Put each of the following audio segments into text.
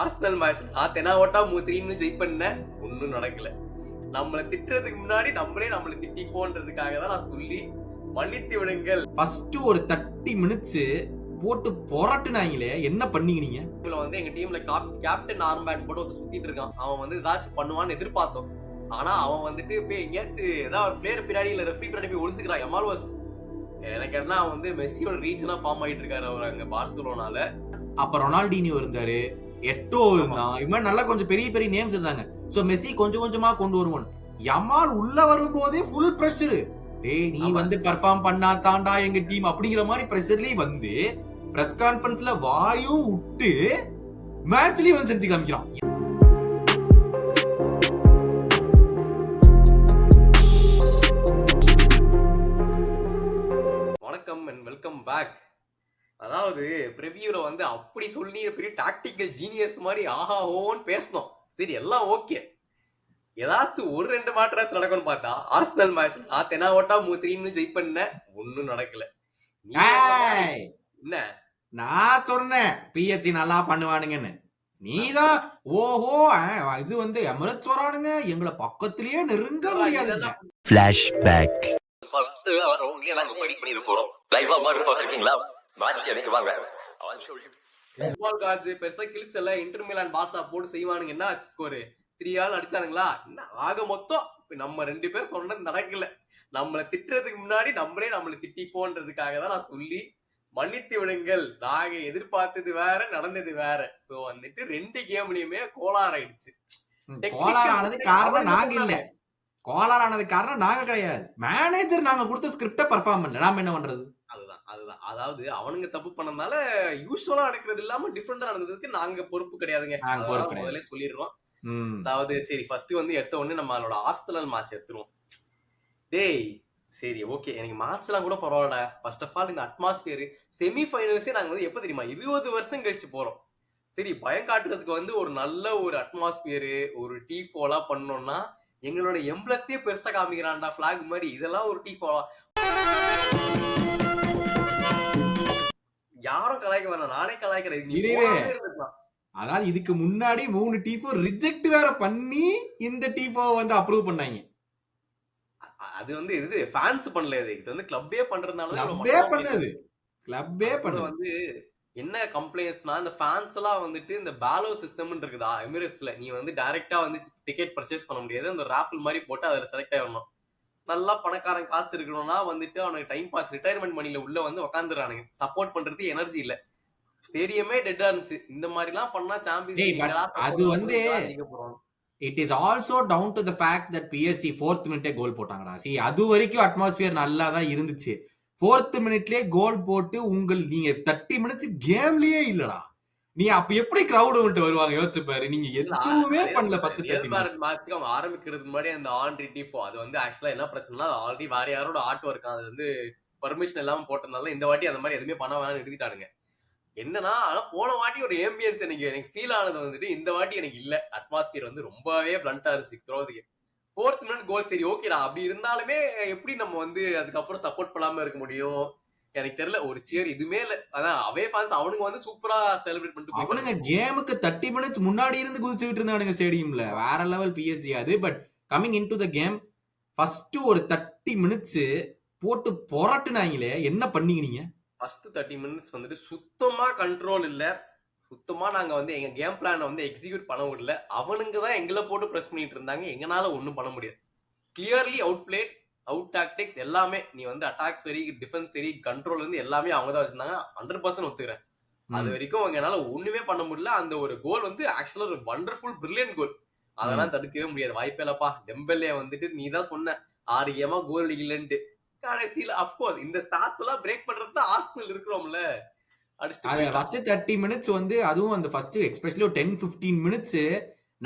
Arsenal match நான் தெனாவட்டா 3-3 ஜெயிப் பண்ணேன். ஒன்னும் நடக்கல. நம்மள திட்டுறதுக்கு முன்னாடி நம்மளை திட்டிப்போன்றதுக்காக தான் நான் சொல்லி மன்னித்து விடுங்கள். ஃபர்ஸ்ட் ஒரு 30 மினிட்ஸ் போட்டு போராட்டுனாங்களே, என்ன பண்ணீங்க நீங்க? வந்து எங்க டீம்ல கேப்டன் ஆர்ம்பேண்ட் போட்டு சுத்திட்டு இருக்கான். அவன் வந்து ஏதாச்சும் பண்ணுவான்னு எதிர்பார்த்தோம். ஆனா அவன் வந்துட்டு போய் எங்கேயாச்சும் ஏதாவது ஒரு பிளேயர் பின்னாடி இல்ல ரெஃப்ரி பின்னாடி போய் ஒளிஞ்சுக்கிறான். எமால்வாஸ் எனக்கு என்ன அவன் வந்து மெஸ்ஸியோட ரீஜனா ஃபார்ம் ஆயிட்டு இருக்காரு அவர் அங்க பார்சிலோனால. அப்ப ரொனால்டினியோ இருந்தாரு, எட்டோ இருந்தான், இது மாதிரி நல்லா கொஞ்சம் பெரிய பெரிய நேம்ஸ் இருந்தாங்க. சோ மெஸ்ஸி கொஞ்சம் கொஞ்சமா கொண்டு வருவான். யமால் உள்ள வரும்போதே ஃபுல் பிரஷர். டேய் நீ வந்து பெர்ஃபார்ம் பண்ணா தாண்டா எங்க டீம் அப்படிங்கிற மாதிரி பிரஷர்லயே வந்து பிரஸ் கான்ஃபரன்ஸ்ல வாயும் விட்டு மேட்ச்லயே வந்து செஞ்சு காமிக்கிறான். வணக்கம் அண்ட் வெல்கம் பேக். அதாவது பிரிவியூல வந்து அப்படி சொல்லி பெரிய டாக்டிக்கல் ஜீனியஸ் மாதிரி ஆஹா ஓன்னு பேசணும். சரி எல்லாம் ஓகே. ஏதாச்சும் ஒரு 2 மாற்றாச்சும் நடக்கும்னு பார்த்தா ஆர்சனல் மேட்ச் நான் தெனாவட்டா 3-3 ஜெயிப் பண்ணேன். ஒன்னும் நடக்கல. என்ன நான் சொன்னேன் பிஎஸ்சி நல்லா பண்ணுவானுங்கன்னு. நீதான் ஓஹோ இது வந்து எமிரேட்ஸ் வரானுங்க, எங்களை பக்கத்திலேயே நெருங்க முடியாதுங்க. ஃபிளாஷ்பேக் நாங்க படி பண்ணிட்டு போறோம். லைவா மாதிரி பாக்குறீங்களா? மேட்ச் எனக்கு வாங்க. ஃபுட்பால் கார்ட்ஸ் பெருசா கிளிக்ஸ் எல்லாம் இன்டர் மிலான் பார்சா போட்டு செய்வானுங்க. என்ன ஆச்சு ஸ்கோர் 3-0 அடிச்சானுங்களா? என்ன ஆக மொத்தம் நம்ம 2 பேர் சொன்னது நடக்கல. நம்மள திட்டுறதுக்கு முன்னாடி நம்மளை திட்டிப்போன்றதுக்காக தான் நான் சொல்லி மன்னித்து விடுங்கள். நாங்க எதிர்பார்த்தது வேற, நடந்தது வேற. சோ வந்துட்டு 2 கேம்லயுமே கோளாறு ஆயிடுச்சு. கோளாறானது காரணம் நாங்க இல்ல, கோளாறானது காரணம் நாங்க கிடையாது. மேனேஜர் நாங்க கொடுத்த ஸ்கிரிப்ட பெர்ஃபார்ம் பண்ணல, நாம என்ன பண்றது? அதுதான் அதாவது அவனுங்க தப்பு பண்ணனால யூஸ்வலா நடக்கிறது இல்லாம டிஃபரெண்டா நடந்ததுக்கு நாங்க பொறுப்பு கிடையாதுங்க. முதல்ல சொல்லிடுறோம். அதாவது சரி ஃபர்ஸ்ட் வந்து எடுத்த உடனே நம்மளோட ஆர்சனல் மேட்ச் எடுத்துருவோம். டேய் சரி ஓகே, எனக்கு மேட்ச் எல்லாம் கூட பரவாயில்ல. ஃபர்ஸ்ட் ஆஃப் ஆல் இந்த அட்மாஸ்பியர் செமி ஃபைனல்ஸே நாங்க வந்து எப்ப தெரியுமா 20 வருஷம் கழிச்சு போறோம். சரி பயம் காட்டுறதுக்கு வந்து ஒரு நல்ல ஒரு அட்மாஸ்பியர் ஒரு டீஃபோலா பண்ணோம்னா எங்களோட எம்பளத்தையே பெருசா காமிக்கிறான்டா பிளாக் மாதிரி. இதெல்லாம் ஒரு டீஃபோலா யாரும் கலாய்க்க வேணாம், நானே கலாய்க்கிறேன். அதாவது இதுக்கு முன்னாடி 3 டீஃபோ ரிஜெக்ட் வேற பண்ணி இந்த டீஃபோ வந்து அப்ரூவ் பண்ணாங்க. அது வந்து இது ஃபேன்ஸ் பண்ணல, இது வந்து கிளப்பே பண்றதுனால கிளப்பே பண்ணது வந்து என்ன கம்ப்ளைண்ட்ஸ்னா இந்த ஃபேன்ஸ் எல்லாம் வந்துட்டு இந்த பேலோ சிஸ்டம் இருக்குதா எமிரேட்ஸ்ல, நீ வந்து டைரக்டா வந்து டிக்கெட் பர்ச்சேஸ் பண்ண முடியாது. அந்த ராஃபிள் மாதிரி போட்டு அதுல செலக்ட் ஆயிடணும். நல்லா பணக்காரன் காசு இருக்கணும்னா வந்துட்டு அவனுக்கு டைம் பாஸ் ரிட்டையர்மெண்ட் மணில உள்ள வந்து உட்காந்துறானுங்க. சப்போர்ட் பண்றது எனர்ஜி இல்ல, ஸ்டேடியமே டெட்டா இருந்துச்சு. இந்த மாதிரி எல்லாம் பண்ணா சாம்பியன்ஸ் அது வந்து it is also down to the fact that PSG 4th minute goal போட்டாங்கடா. see அது வரைக்கும் அட்மாஸ்பியர் நல்லா தான் இருந்துச்சு. 4th மினிட்லயே கோல் போட்டு நீங்க 30 மினிட்ஸ் கேம்லயே இல்லடா. நீ அப்ப எப்படி கிரவுட் விட்டு வருவாங்க யோசிச்சு பாரு. நீங்க எதுவுமே பண்ணல. ஃபர்ஸ்ட் 30 மினிட்ஸ் மேட்ச் அவங்க ஆரம்பிக்கிறதுக்கு முன்னாடி அந்த ஆண்ட்ரி டிஃபோ அது வந்து ஆக்சுவலா என்ன பிரச்சனைனா ஆல்ரெடி வேற யாரோட ஆர்ட் ஒர்க் அது வந்து பெர்மிஷன் இல்லாம போட்டதுனால இந்த வாட்டி அந்த மாதிரி எதுவுமே பண்ண வேணாம்னு எழுதிட்டானுங்க. என்னன்னா ஆனா போன வாட்டி ஒரு ஆம்பியன்ஸ் எனக்கு ஃபீல் ஆனது வந்துட்டு இந்த வாட்டி எனக்கு இல்ல. அட்மாஸ்பியர் வந்து ரொம்பவே பிளண்டா இருந்துச்சு த்ரோதுக்கு. 4th மினிட் கோல் சரி ஓகேடா, அப்படி இருந்தாலுமே எப்படி நம்ம வந்து அதுக்கப்புறம் சப்போர்ட் பண்ணாம இருக்க முடியும் எனக்கு தெரியல. ஒரு சியர் இதுமே இல்ல. அதான் அவே ஃபேன்ஸ் அவனுங்க வந்து சூப்பரா செலிப்ரேட் பண்ணிட்டு அவனுங்க கேமுக்கு 30 மினிட்ஸ் முன்னாடி இருந்து குதிச்சுட்டு இருந்தானுங்க ஸ்டேடியம்ல. வேற லெவல் பிஎஸ்ஜி அது. But coming into the game first ஒரு 30 மினிட்ஸ் போட்டு போராட்டுனாங்களே, என்ன பண்ணீங்க நீங்க? ஃபர்ஸ்ட் 30 மினிட்ஸ் வந்துட்டு சுத்தமா கண்ட்ரோல் இல்ல. சுத்தமா நாங்க வந்து எங்க கேம் பிளான வந்து எக்ஸிக்யூட் பண்ண முடியல. அவனுங்க தான் எங்களை போட்டு பிரஸ் பண்ணிட்டு இருந்தாங்க. எங்கனால ஒண்ணும் பண்ண முடியாது. Clearly outplayed, out tactics எல்லாமே. நீ வந்து அட்டாக் சரி டிஃபென்ஸ் சரி கண்ட்ரோல் இருந்து எல்லாமே அவங்க தான் வச்சிருந்தாங்க. 100% ஒத்துக்கிறேன். அது வரைக்கும் எங்கனால ஒண்ணுமே பண்ண முடியல. அந்த ஒரு கோல் வந்து ஆக்சுவலா ஒரு வண்டர்ஃபுல் பிரில்லியன்ட் கோல். அதெல்லாம் தடுக்கவே முடியாது, வாய்ப்பே இல்லப்பா. டெம்பெல்லே வந்துட்டு நீ தான் சொன்ன 6 கேமா கோல் இல்லன்ட்டு. கடைசியில அஃப்கோர்ஸ் இந்த ஸ்டாட்ஸ் எல்லாம் பிரேக் பண்றது தான் ஆர்சனல் இருக்கிறோம்ல. ஃபர்ஸ்ட் 30 மினிட்ஸ் வந்து அதுவும் அந்த ஃபர்ஸ்ட் எஸ்பெஷலி 10-15 மினிட்ஸ்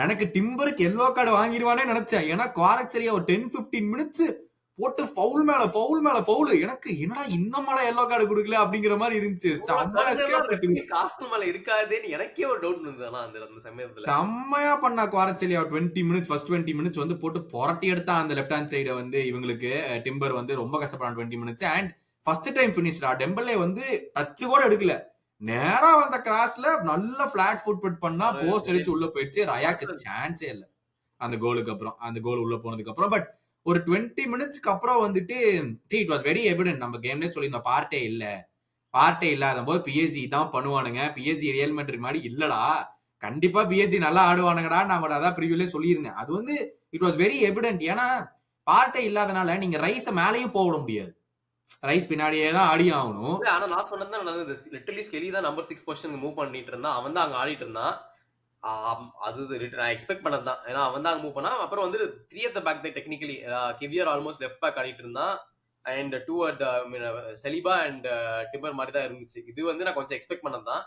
எனக்கு டிம்பருக்கு எல்லோ கார்டு வாங்கிடுவானே நினைச்சேன். ஏன்னா குவாரக் சரியா ஒரு 10-15 மினிட்ஸ் போட்டு ஃபவுல் மேல ஃபவுல். எனக்கு என்னடா இன்னமாடா எல்லோ கார்டு கொடுக்கல அப்படிங்கிற மாதிரி இருந்துச்சு. எனக்கே ஒரு டவுட் இருந்தது. அந்த சமயத்துல செம்மையா பண்ணா குவாரக் சரியா 20 மினிட்ஸ் ஃபர்ஸ்ட் 20 மினிட்ஸ் வந்து போட்டு புரட்டி எடுத்தா அந்த லெஃப்ட் ஹேண்ட் சைட வந்து இவங்களுக்கு டிம்பர் வந்து ரொம்ப கஷ்டப்படான் 20 மினிட்ஸ். அண்ட் ஃபர்ஸ்ட் டைம் பினிஷ்டா. டெம்பெல்லே வந்து டச் கூட எடுக்கல. நேரா வந்த கிராஸ்ல நல்ல பிளாட் ஃபுட் பண்ணா அது போஸ்ட் விஜய் அடிச்சு உள்ள போயிடுச்சு. ரயாக்கு அடுத்தது சான்ஸே இல்ல. அந்த கோலுக்கு அப்புறம். அந்த கோல் உள்ள போனதுக்கு அப்புறம். பட் ஒரு 20 மினிட்ஸ்க்கு அப்புறம் வந்துட்டு இட் வாஸ் வெரி எவிடென்ட். நம்ம கேம்லயே சொல்லியிருந்தோம் பார்ட்டே இல்ல. பார்ட்டே இல்லாத போது பிஎஸ்ஜி தான் பண்ணுவானுங்க. பிஎஸ்ஜி ரியல் மேட்ரிட் மாதிரி இல்லடா. கண்டிப்பா பிஎஸ்ஜி நல்லா ஆடுவானுங்கடா. நான் அதான் ப்ரிவியூலே சொல்லியிருந்தேன். அது வந்து இட் வாஸ் வெரி எவிடென்ட். ஏன்னா பார்ட்டே இல்லாதனால நீங்க ரைஸ மேலேயும் போட முடியாது. ரைஸ் பின்னாடியே தான் ஆடி ஆகணும். இல்ல, ஆனா நான் சொன்னது தான் நடந்தது. லிட்டரலி ஸ்கெலி தான் நம்பர் 6 பொசிஷனுக்கு மூவ் பண்ணிட்டு இருந்தான். அவன் தான் அங்க ஆடிட்டு இருந்தான். அது நான் எக்ஸ்பெக்ட் பண்ணது தான். ஏன்னா அவன் தான் அங்க மூவ் பண்ணா. அப்புறம் வந்து 3 at the back தான் technically. Kiwior almost left back ஆடிட்டு இருந்தான். And 2 at the Saliba and Timber மாதிரி தான் இருந்துச்சு. இது வந்து நான் கொஞ்சம் எக்ஸ்பெக்ட் பண்ணது தான்.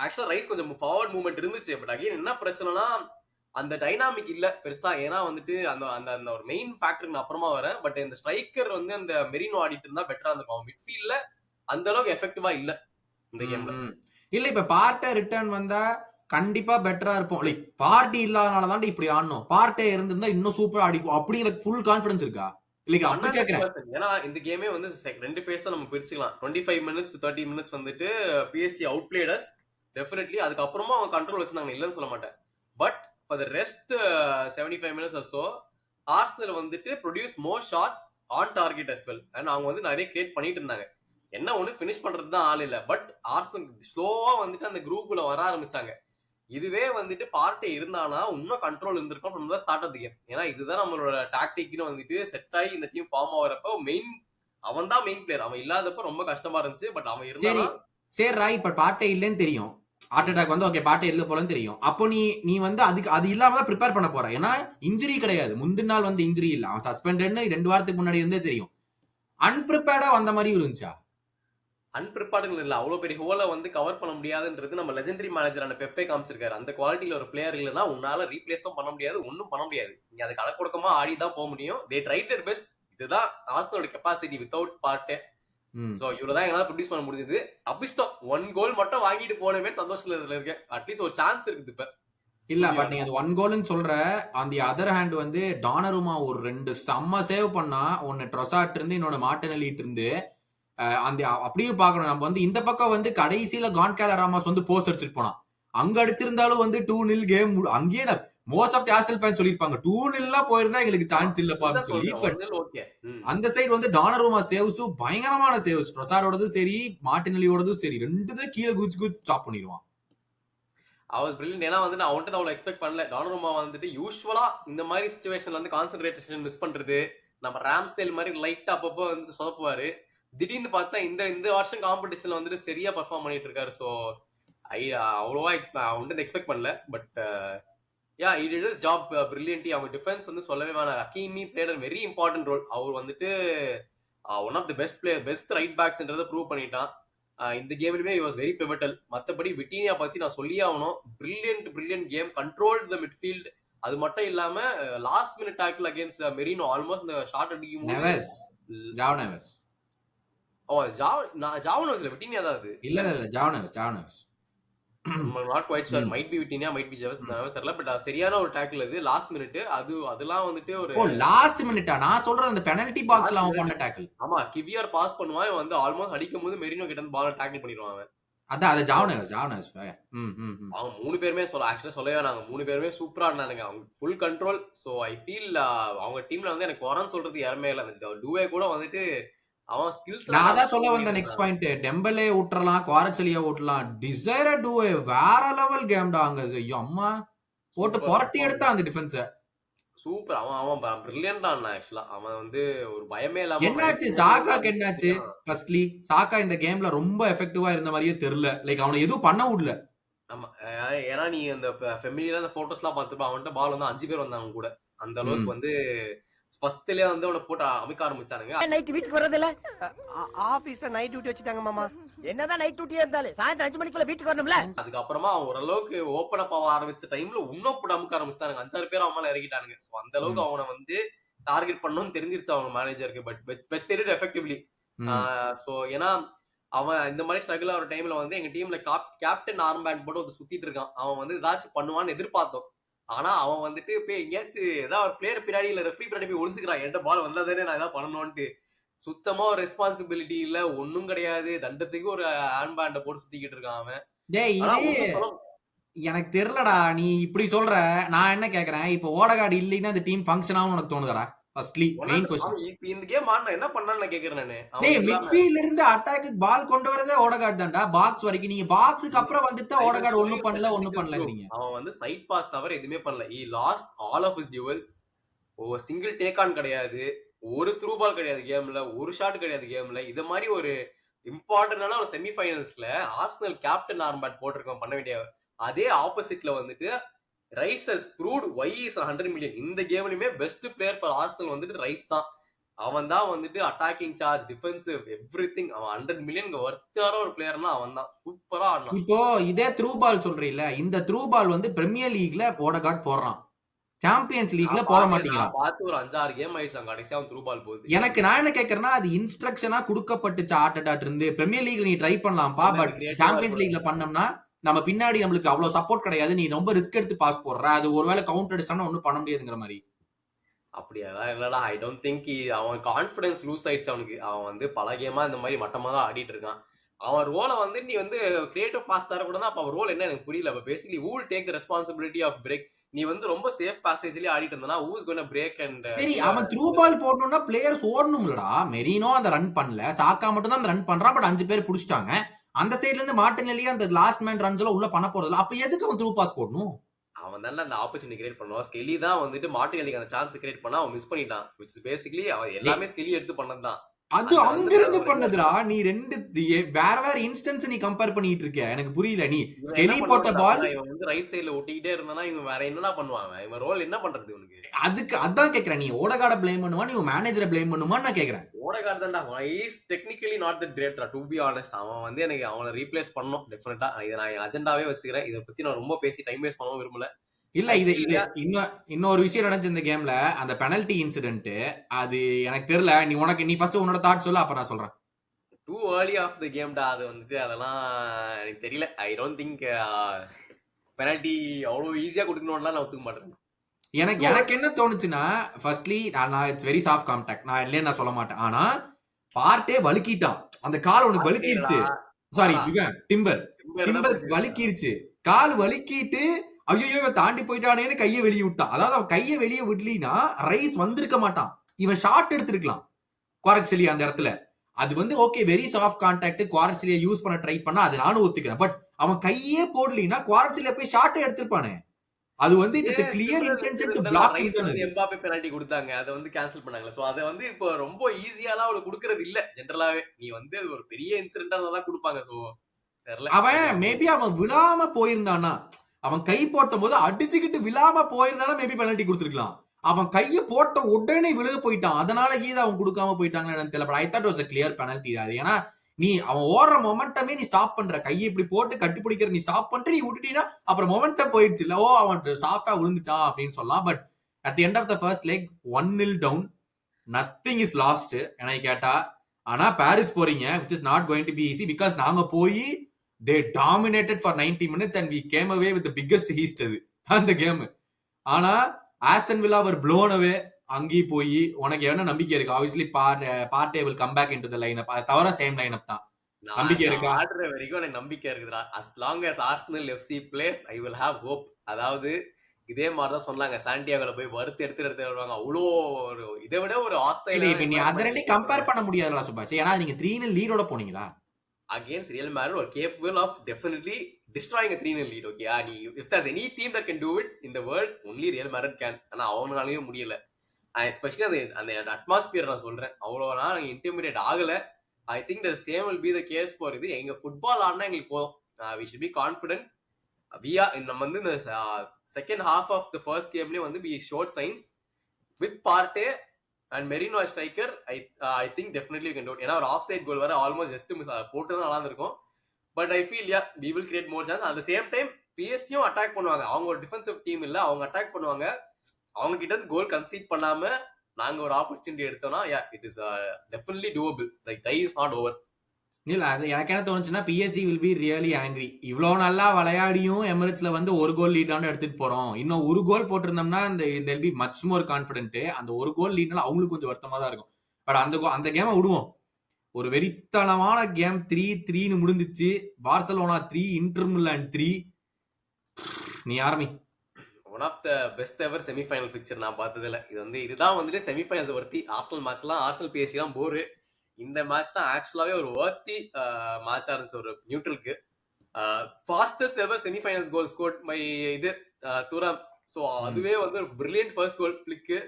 ஆக்சுவலா ரைஸ் கொஞ்சம் ஃபார்வர்ட் மூவ்மெண்ட் இருந்துச்சு. பட் அகைன் என்ன பிரச்சனைனா அந்த டைனாமிக் இல்ல பெருசா. ஏன்னா வந்துட்டு அந்த அந்த அந்த ஒரு மெயின் ஃபேக்டருக்கு நான் அப்புறமா வரேன். பட் இந்த ஸ்ட்ரைக்கர் வந்து அந்த மெரினோ ஆடிட்டு இருந்தா பெட்டரா இருந்திருக்கும். மிட்ஃபீல்ட்ல அந்த அளவுக்கு எஃபெக்டிவா இல்ல இந்த கேம்ல. இல்ல இப்ப பார்ட்டே ரிட்டர்ன் வந்தா கண்டிப்பா பெட்டரா இருப்போம். லைக் பார்ட்டி இல்லாதனாலதான் இப்படி ஆடணும். பார்ட்டே இருந்திருந்தா இன்னும் சூப்பரா ஆடிப்போம் அப்படிங்கிற ஃபுல் கான்பிடன்ஸ் இருக்கா? இல்லைங்க அப்படி கேக்குறேன். 100%. ஏன்னா இந்த கேமே வந்து ரெண்டு ஃபேஸ் தான் நம்ம பிரிச்சுக்கலாம். 25 மினிட்ஸ் to 30 மினிட்ஸ் வந்துட்டு பிஎஸ்ஜி அவுட் பிளேடர்ஸ் டெஃபினெட்லி. அதுக்கப்புறமா அவங்க கண்ட்ரோல் வச்சிருந்தாங்க, இல்லைன்னு சொல்ல மாட்டேன். But for the rest 75 minutes or so Arsenal வந்துட்டு produce more shots on target as well. And அவங்க வந்து நிறைய கிரியேட் பண்ணிட்டு இருந்தாங்க. என்ன ஒண்ணு ஃபினிஷ் பண்றது தான் ஆள் இல்ல. பட் ஆர்சனல் ஸ்லோவா வந்துட்டு அந்த குரூப்ல வர ஆரம்பிச்சாங்க. இதுவே வந்துட்டு பார்ட்டி இருந்தானா இன்னும் கண்ட்ரோல் இருந்திருக்கும் from the start of the game. ஏன்னா இதுதான் நம்மளோட டாக்டிக்னு வந்துட்டு செட் ஆகி இந்த டீம் ஃபார்ம் ஆகிறப்ப மெயின் அவன் தான் மெயின் பிளேயர். அவன் இல்லாதப்ப ரொம்ப கஷ்டமா இருந்துச்சு. பட் அவன் இருந்தானா சரி ராய் இப்ப பார்ட்டே இல்லன்னு தெரியும். ஹார்ட் அட்டாக் வந்து ஓகே பார்ட்டே இல்ல போலன்னு தெரியும். அப்போ நீ வந்து அதுக்கு அது இல்லாம தான் ப்ரிப்பேர் பண்ண போற. ஏன்னா இன்ஜுரி கிடையாது. முந்தின நாள் வந்து இன்ஜுரி இல்ல. அவன் சஸ்பெண்டட்னு 2 வாரத்துக்கு முன்னாடி இருந்தே தெரியும். அன்பிரிப்பேர்டா வந்த மாதிரி இருந்துச்சா? அன்பிரிப்பேர்டு இல்ல. அவ்வளவு பெரிய ஹோலை வந்து கவர் பண்ண முடியாதுன்றது நம்ம லெஜெண்டரி மேனேஜரான பெப்பே காமிச்சிருக்காரு. அந்த குவாலிட்டியில ஒரு பிளேயர் இல்லைன்னா உன்னால ரீப்ளேஸும் பண்ண முடியாது, ஒன்னும் பண்ண முடியாது. நீ அதுக்கு அடக்கொடுக்கமா ஆடி தான் போக முடியும். They try their best. இதுதான் ஆர்சனலோட கெப்பாசிட்டி வித்தவுட் பார்ட்டே. சோ இவ்வளவுதான் எங்களால ப்ரொடியூஸ் பண்ண முடிஞ்சது. அபிஷ்டம் 1 கோல் மட்டும் வாங்கிட்டு போனவே சந்தோஷத்துல இருக்கேன். அட்லீஸ்ட் ஒரு சான்ஸ் இருக்குது இப்ப. இல்ல பட் நீங்க அது 1 கோல்னு சொல்ற. ஆன் தி அதர் ஹேண்ட் வந்து டானருமா ஒரு 2 செம்ம சேவ் பண்ணா. ஒன்னு ட்ரொசாட் இருந்து இன்னொன்னு மார்டினெல்லிட்டு இருந்து அந்த அப்படியே பாக்கணும். நம்ம வந்து இந்த பக்கம் வந்து கடைசியில கான்காலா ராமாஸ் வந்து போஸ்ட் அடிச்சிட்டு போனான். அங்க அடிச்சிருந்தாலும் வந்து 2-0 கேம் அங்கேயே most of the Arsenal fans சொல்லிருப்பாங்க 2-0 போயிருந்தா எங்களுக்கு சான்ஸ் இல்லப்பா சொல்லி. பட் அந்த சைடு வந்து டானருமா சேவ்ஸும் பயங்கரமான சேவ்ஸ். ட்ரொசாரோடதும் சரி மார்டினெல்லியோடதும் சரி ரெண்டுதான் கீழே குதிச்சு ஸ்டாப் பண்ணிடுவான். அவர் பிரில்லியன்ட். ஏன்னா வந்து நான் அவன்கிட்ட அவ்வளவு எக்ஸ்பெக்ட் பண்ணல. டானருமா வந்துட்டு யூஸ்வலா இந்த மாதிரி சிச்சுவேஷன்ல வந்து கான்சென்ட்ரேஷன் மிஸ் பண்றது, நம்ம ராம்ஸ்டேல் மாதிரி லைட்டா அப்பப்போ வந்து சொதப்புவாரு. திடீர்னு பார்த்தா இந்த வருஷம் காம்படிஷன்ல வந்துட்டு சரியா பெர்ஃபார்ம் பண்ணிட்டு இருக்காரு. சோ அவ்வளவா அவன்கிட்ட எக்ஸ்பெக்ட் பண்ணல. But ya it is job brilliantly. அவங்க டிஃபென்ஸ் வந்து சொல்லவே வேணாம். Hakimi played a very important role. அவர் வந்துட்டு one of the best player, best right பேக்ஸ்ன்றதை ப்ரூவ் பண்ணிட்டான். இந்த கேம்லயுமே he was very pivotal. மத்தபடி விட்டீனியா பத்தி நான் சொல்லியே ஆகணும். Brilliant game, controlled the midfield. அது மட்டும் இல்லாம last minute tackle against Merino almost இந்த ஷாட் அடிக்கும் போது ஜாவ் நெவஸ் விட்டீனியா தான் அது. இல்ல Joao Neves not quite sure. might be Vitinha, might be ஜெவஸ், தெரியல. பட் சரியான ஒரு டாக்கிள் அது லாஸ்ட் மினிட். அதெல்லாம் வந்துட்டு ஒரு லாஸ்ட் மினிட்டா? நான் சொல்றேன் அந்த பெனல்டி பாக்ஸ்ல அவன் பண்ண டாக்கிள். ஆமா, கிவியர் பாஸ் பண்ணுவான் வந்து ஆல்மோஸ்ட் அடிக்கும் போது மெரினோ கிட்ட இருந்து பால் டாக்கிள் பண்ணிடுவான் அவன். அதான் அது ஜாவ் நெவஸ். அவங்க 3 பேருமே ஆக்சுவலா சொல்லவே நாங்க 3 பேருமே சூப்பரா ஆடினானுங்க. அவங்க full control. So I feel அவங்க டீம்ல வந்து எனக்கு குறைன்னு சொல்றது யாருமே இல்ல. அந்த டூவே கூட வந்துட்டு அவன் ஸ்கில்ஸ். நான் அதான் சொல்ல வந்த நெக்ஸ்ட் பாயிண்ட். டெம்பலே ஊட்டறலாம், குவாரட்ஸ்லியா ஊட்டலாம். டிசைர டூவே வேற லெவல் கேம்டா. அங்க ஐயோ அம்மா போட்டு புரட்டி எடுத்தா அந்த டிஃபென்ஸ. சூப்பர். அவன் பிரில்லியன்ட் ஆனா ஆக்சுவலா. அவன் வந்து ஒரு பயமே இல்லாம. என்னாச்சு சாகாக்கு? என்னாச்சு ஃபர்ஸ்ட்லி சாகா இந்த கேம்ல ரொம்ப எஃபெக்டிவா இருந்த மாதிரியே தெரியல. லைக் அவனை எதுவும் பண்ண விடல. ஆமா, ஏன்னா நீ அந்த ஃபெமிலியில அந்த போட்டோஸ் எல்லாம் பாத்துப்ப. அவன்கிட்ட பால் வந்து 5 பேர் வந்தாங்க கூட. அந்த அளவுக்கு வந்து ஃபர்ஸ்ட்லயே வந்து அவனை போட்டு அமைக்க ஆரம்பிச்சானுங்க. நைட் வீட்டுக்கு வரது இல்ல. ஆபீஸ்ல நைட் டியூட்டி வச்சிட்டாங்க மாமா. என்னதான் நைட் டியூட்டியா இருந்தாலும் சாயந்தரம் 5 மணிக்குள்ள வீட்டுக்கு வரணும்ல. அதுக்கப்புறமா அவன் ஓரளவுக்கு ஓப்பன் அப் ஆக ஆரம்பிச்ச டைம்ல இன்னும் போட்டு அமுக்க ஆரம்பிச்சானுங்க. 5-6 பேர் அவன் மேல இறங்கிட்டானுங்க. சோ அந்த அளவுக்கு அவனை வந்து டார்கெட் பண்ணணும்னு தெரிஞ்சிருச்சு அவங்க மேனேஜருக்கு. But they did effectively. So ஏன்னா அவன் இந்த மாதிரி ஸ்ட்ரகிள் ஆகிற டைம்ல வந்து எங்க டீம்ல கேப்டன் ஆர்ம் பேண்ட் போட்டு ஒரு சுத்திட்டு இருக்கான். அவன் வந்து ஏதாச்சும் பண்ணுவான்னு எதிர்பார்த்தோம். ஆனா அவன் வந்துட்டு போய் எங்கேயாச்சும் ஏதாவது ஒரு பிளேயர் பின்னாடி இல்ல ரெஃப்ரி பின்னாடி போய் ஒளிஞ்சுக்கிறான். என்கிட்ட பால் வந்தாதானே நான் ஏதாவது பண்ணணும்ட்டு. சுத்தமா ஒரு ரெஸ்பான்சிபிலிட்டி இல்ல, ஒண்ணும் கிடையாது. தண்டத்துக்கு ஒரு ஹேண்ட் போட்டு சுத்திக்கிட்டு இருக்கான் அவன். டேய் ஆனா இது ஒண்ணும் சொல்ல எனக்கு தெரியலடா. நீ இப்படி சொல்ற, நான் என்ன கேக்குறேன், இப்போ ஓடகார்டு இல்லைன்னா அந்த டீம் ஃபங்க்ஷன் ஆகும் உனக்கு தோணுதடா? Firstly main question. அவன் இப்ப இந்த கேம் ஆடினா என்ன பண்ணான்னு நான் கேக்குறேன் நானு. அவன் டேய் இல்லாம மிட்ஃபீல்ட்ல இருந்து அட்டாக்கு பால் கொண்டு வரதே ஓடகார்டு தான்டா. பாக்ஸ் வரைக்கும் நீங்க பாக்ஸுக்கு அப்புறம் வந்துட்டு I will ஓடகார்டு show ஒண்ணும் you பண்ணல ஒண்ணும் statistical proof. பண்ணலங்கறீங்க. அவன் வந்து சைட் பாஸ் தவிர எதுவுமே பண்ணல. He lost all of his duels. ஒரு சிங்கிள் டேக் ஆன் கிடையாது, ஒரு த்ரூ பால் கிடையாது கேம்ல, ஒரு ஷாட் கிடையாது கேம்ல. இது மாதிரி ஒரு இம்பார்ட்டன்டான ஒரு செமிஃபைனல்ஸ்ல ஆர்சனல் கேப்டன் ஆர்ம்பேட் போட்டிருக்கோம் பண்ண வேண்டிய அதே ஆப்போசிட்ல வந்துட்டு rice has proved why is 100 million. இந்த கேம்லயுமே பெஸ்ட் பிளேயர் ஃபார் ஆர்சனல் வந்துட்டு ரைஸ் தான். அவன் தான் வந்துட்டு அட்டாக்கிங் சார்ஜ், டிஃபென்சிவ், எவ்ரிதிங். அவன் 100 மில்லியன் வர்த்தான ஒரு பிளேயர்னா அவன் தான். சூப்பரா ஆடினான். இப்போ இதே த்ரூ பால் சொல்றீல்ல, இந்த த்ரூ பால் வந்து பிரீமியர் லீக்ல ஓடகார்டு போடுறான், சாம்பியன்ஸ் லீக்ல போட மாட்டேங்கிறான். பார்த்து ஒரு 5-6 கேம் ஆயிடுச்சு கடைசியா அவன் த்ரூ பால் போகுது. எனக்கு நான் என்ன கேக்குறேன்னா, அது இன்ஸ்ட்ரக்ஷனா கொடுக்கப்பட்டுச்சு ஆட்டடாட் இருந்து. பிரீமியர் லீக்ல நீ ட்ரை பண்ணலாம்ப்பா, பட் சாம்பியன்ஸ் லீக்ல பண்ணோம்னா நம்ம பின்னாடி நம்மளுக்கு அவ்வளவு சப்போர்ட் கிடையாது, நீ ரொம்ப ரிஸ்க் எடுத்து பாஸ் போடுற, அது ஒருவேளை கவுண்டர் அடிச்சானா ஒண்ணும் பண்ண முடியாதுங்கிற மாதிரி. அப்படியெல்லாம் இல்லடா. ஐ டோன்ட் திங்க் அவன் கான்பிடன்ஸ் லூஸ் ஆயிடுச்சு அவனுக்கு. அவன் வந்து பல கேமா இந்த மாதிரி மட்டமா தான் ஆடிட்டு இருக்கான். அவன் ரோலை வந்து நீ வந்து கிரியேட்டிவ் பாஸ் தர கூட தான். அப்ப அவன் ரோல் என்ன எனக்கு புரியல. அப்ப basically who will take the responsibility of break. நீ வந்து ரொம்ப சேஃப் பாசேஜ்லயே ஆடிட்டு இருந்தா who is going to break and சரி, அவன் த்ரூ பால் போடணும்னா பிளேயர்ஸ் ஓடணும்லடா. மெரினோ அந்த ரன் பண்ணல, சாக்கா மட்டும் தான் அந்த ரன் பண்றான், பட் 5 பேர் புடிச்சிட்டாங்க. அந்த சைடுல இருந்து மார்டினெல்லி அந்த லாஸ்ட் மேன் ரன்ஸ் எல்லாம் உள்ள பண்ண போறதுல, அப்ப எதுக்கு அவன் த்ரூ பாஸ் போடணும்? அவன் தானே அந்த ஆப்பர்ச்சுனிட்டி கிரியேட் பண்ணுவான். ஸ்கெலி தான் வந்துட்டு மார்டினெல்லிக்கு அந்த சான்ஸ் கிரியேட் பண்ணா அவன் மிஸ் பண்ணிட்டான். which is basically அவன் எல்லாமே ஸ்கெலி எடுத்து பண்ணதுதான். அது அங்க இருந்து பண்ணதுடா. நீ ரெண்டு வேற வேற இன்ஸ்டன்ஸ் நீ கம்பேர் பண்ணிட்டு இருக்க, எனக்கு புரியல. நீ ஸ்கெலி போட்ட பால் இவன் வந்து ரைட் சைடுல ஒட்டிக்கிட்டே இருந்தானா இவன் வேற என்னடா பண்ணுவாங்க? இவன் ரோல் என்ன பண்றது இவனுக்கு? அதுக்கு அதான் கேக்குறேன், நீ ஓடகார்ட ப்ளேம் பண்ணுவா, நீ மேனேஜரை ப்ளேம் பண்ணுவான்னு நான் கேக்குறேன். ஓடகார்டு தான்டா. Is technically not that great to be honest. அவன் வந்து எனக்கு அவனை ரீப்ளேஸ் பண்ணணும் டெஃபினட்டா. இதை நான் அஜெண்டாவே வச்சுக்கிறேன். இதை பத்தி நான் ரொம்ப பேசி டைம் வேஸ்ட் பண்ணவும் விரும்பல. இல்ல இது இன்னொரு விஷயம் நடந்துச்சு இந்த கேம்ல, அந்த பெனல்டி இன்சிடென்ட். அது எனக்கு தெரியல, நீ ஃபர்ஸ்ட் உன்னோட தாட் சொல்லு, அப்ப நான் சொல்றேன். டூ ஏர்லி ஆஃப் த கேம்டா அது வந்துட்டு. அதெல்லாம் எனக்கு தெரியல. ஐ டோன்ட் திங்க் பெனல்டி அவ்வளவு ஈஸியா கொடுக்கணும்லாம் நான் ஒத்துக்க மாட்டேன். எனக்கு என்ன தோணுச்சுன்னா, ஃபர்ஸ்ட்லி நான் இட்ஸ் வெரி சாஃப்ட் கான்டாக்ட், நான் இல்லையே நான் சொல்ல மாட்டேன். ஆனா பார்ட்டே வலுக்கிட்டான், அந்த கால் உனக்கு வலுக்கிருச்சு. சாரி டிம்பர் வலுக்கிருச்சு, கால் வலுக்கிட்டு ஐயோ தாண்டி போயிட்டானேன்னு கையை வெளியே விட்டான். அதாவது அவன் கையை வெளியே விடலினா ரைஸ் வந்திருக்க மாட்டான், இவன் ஷார்ட் எடுத்திருக்கலாம் குவாரக்செலி அந்த இடத்துல. அது வந்து ஓகே, வெரி சாஃப்ட் கான்டாக்ட், குவாரக்செலியை யூஸ் பண்ண ட்ரை பண்ணா அது நானும் ஒத்துக்கிறேன். பட் அவன் கையே போடலினா குவாரக்செலியை போய் ஷார்ட் எடுத்திருப்பானே. அது வந்து it's a clear intention to block Mbappe penalty கொடுத்தாங்க, அதை வந்து கேன்சல் பண்ணாங்க. சோ அதை வந்து இப்போ ரொம்ப ஈஸியாலாம் அவளை கொடுக்கறது இல்ல ஜெனரலாவே. நீ வந்து அது ஒரு பெரிய இன்சிடென்ட்டா தான் கொடுப்பாங்க. சோ தெரியல, அவன் மேபி அவன் விழாம போயிருந்தானா, அவன் கை போட்ட போது அடிச்சுக்கிட்டு விழாம போயிருந்தானா மேபி பெனல்டி கொடுத்துருக்கலாம். அவன் கையை போட்ட உடனே விழுக போயிட்டான், அதனால கீதை அவன் கொடுக்காம போயிட்டாங்கன்னு தெரியல. I thought was a clear penalty. அது ஏன்னா நீ அவன் ஓடுற மொமெண்டமே நீ ஸ்டாப் பண்ற, கையை இப்படி போட்டு கட்டி பிடிக்கிற நீ ஸ்டாப் பண்ணிட்டு நீ விட்டுட்டீங்கன்னா அப்புறம் மொமெண்டம் போயிடுச்சு இல்ல, ஓ அவன் சாஃப்டா விழுந்துட்டான் அப்படின்னு சொல்லலாம். But at the end of the first leg 1-0 down, nothing is lost என்னை கேட்டா. ஆனா பாரிஸ் போறீங்க, which is not going to be easy because நாங்க போய் they dominated for 90 minutes and we came away with the biggest heist அது அந்த game. ஆனா Aston villa were blown away. அங்கேயே போய் உனக்கு என்ன நம்பிக்கை இருக்கு? Obviously பார்ட்டே will come back into the lineup, அது தவிர சேம் லைனப் தான். நம்பிக்கை இருக்கா? ஆடுற வரைக்கும் எனக்கு நம்பிக்கை இருக்குடா. as long as Arsenal FC plays I will have hope. அதாவது இதே மாதிரிதான் சொன்னாங்க, சாண்டியாகோல போய் வறுத்து எடுத்து வருவாங்க. அவ்வளோ ஒரு இதை விட ஒரு ஆஸ்திரேலியா நீ அதை ரெண்டையும் கம்பேர் பண்ண முடியாதுடா சுபாஷ். ஏன்னா நீங்க 3-0 லீடோட போனீங்களா against Real Madrid or capable of definitely destroying a 3-0 lead. Okay, if there's any team that can do it in the world, only Real Madrid can. ஆனா அவங்களாலயும் முடியல. எஸ்பெஷலி அந்த அட்மாஸ்பியர் நான் சொல்றேன், அவ்வளவு நாள் இன்டிமிடேட் ஆகல. I think the same will be the case for இது. எங்க ஃபுட்பால் ஆடினா எங்களுக்கு போதும். we should be confident. நம்ம வந்து இந்த second half of the first கேம்லயே வந்து we showed signs with Partey and Merino as striker. I think definitely you can do it. ஏன்னா ஒரு ஆஃப் சைட் கோல் வர ஆல்மோஸ்ட் ஜஸ்ட் மிஸ் போட்டு தான் நல்லா இருக்கும். But I feel we will create more chance. at the same time PSG-யும் attack பண்ணுவாங்க. அவங்க ஒரு டிஃபென்சிவ் டீம் இல்ல, அவங்க அட்டாக் பண்ணுவாங்க. அவங்க கிட்ட இருந்து கோல் கன்சீட் பண்ணாம நாங்க ஒரு ஆப்பர்ச்சுனிட்டி எடுத்தோம்னா it is definitely doable. Like tie is not over. இல்ல அது எனக்கு என்ன தோணுச்சுன்னா, PSG will be really angry. இவ்வளவு நல்லா விளையாடியும் எமிரேட்ஸ்ல வந்து ஒரு கோல் லீடான எடுத்துட்டு போறோம், இன்னும் ஒரு கோல் போட்டிருந்தோம்னா they'll be much more confident. அந்த ஒரு கோல் லீட்னால அவங்களுக்கு கொஞ்சம் வருத்தமா தான் இருக்கும். பட் அந்த கேமை விடுவோம். ஒரு வெறித்தனமான கேம் 3-3 முடிஞ்சிச்சு. Barcelona 3 Inter Milan 3. நீ ஆரம்பி. One of the best ever semifinal fixture நான் பார்த்ததுல. இதுதான் வந்துட்டு செமிஃபைனல்ஸ் வர்த்தி. ஆர்சனல் மேட்ச்லாம் ஆர்சனல் பிஎஸ்சி தான் போரு. இந்த மேட்ச் தான் ஆக்சுவலாவே ஒரு வர்த்தி மேட்சா இருந்துச்சு ஒரு நியூட்ரலுக்கு. Fastest ever semifinals goal scored by Thuram. So அதுவே வந்து ஒரு பிரில்லியன்ட் ஃபர்ஸ்ட் கோல் பிளிக்கு.